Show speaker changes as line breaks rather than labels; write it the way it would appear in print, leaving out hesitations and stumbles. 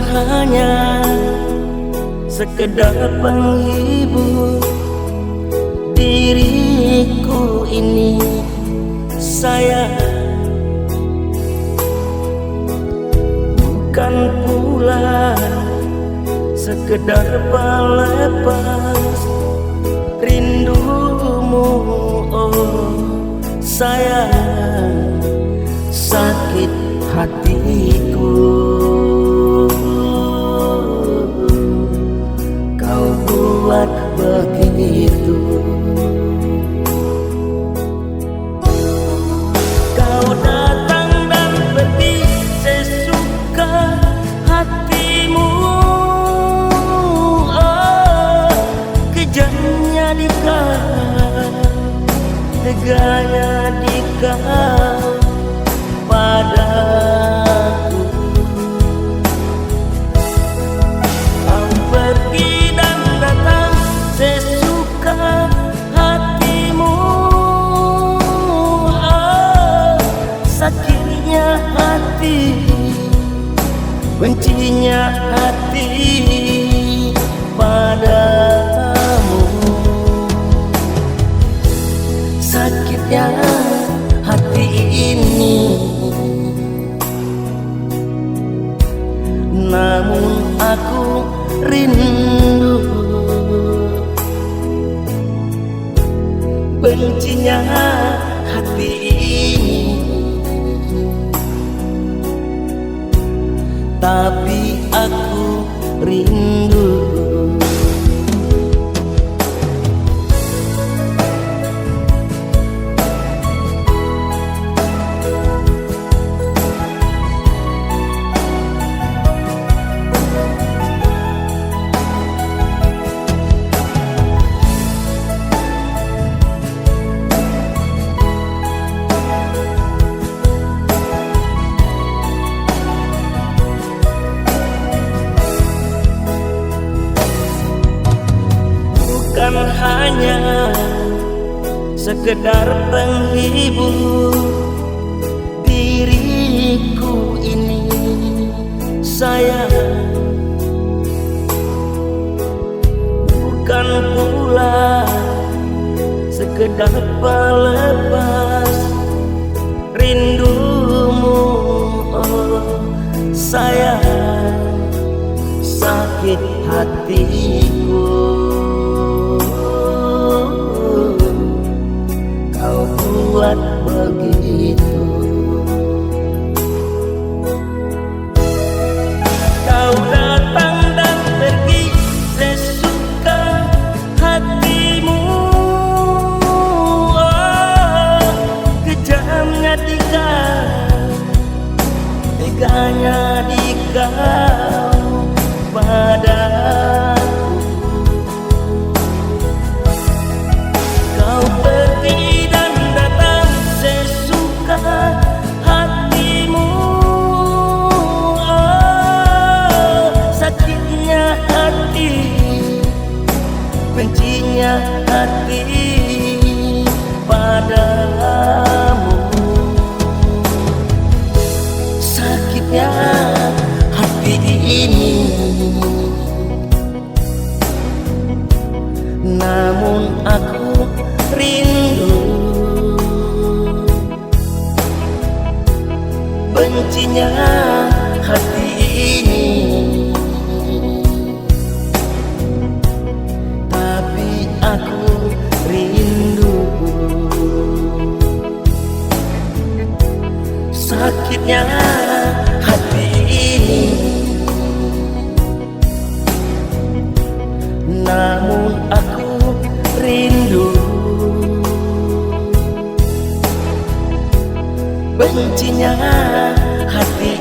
hanya sekedar penghibur diriku ini sayang, bukan pula sekedar pelepas rindumu. Oh sayang, sakit hatiku kau buat begitu. Kau datang dan pergi sesuka hatimu. Oh, kejamnya di kau, teganya di kau padaku. Kau pergi dan datang sesuka hatimu. Oh, sakitnya hati, bencinya hati padamu. Sakitnya hati ini, namun aku rindu. Bencinya hati ini, tapi aku rindu. Bukan hanya sekedar penghibur diriku ini sayang, bukan pula sekedar pelepas rindumu. Oh sayang, sakit hatiku kau buat begitu. Kau datang dan pergi sesuka hatimu. Oh, kejamnya di kau, teganya di kau padaku. Kau pergi dan datang sesuka hatimu. Oh, sakitnya hati, bencinya hati padamu. Sakitnya hati ini, namun aku rindu. Bencinya hati ini, tapi aku rindu. Sakitnya hati ini, namun aku rindu. Bencinya hati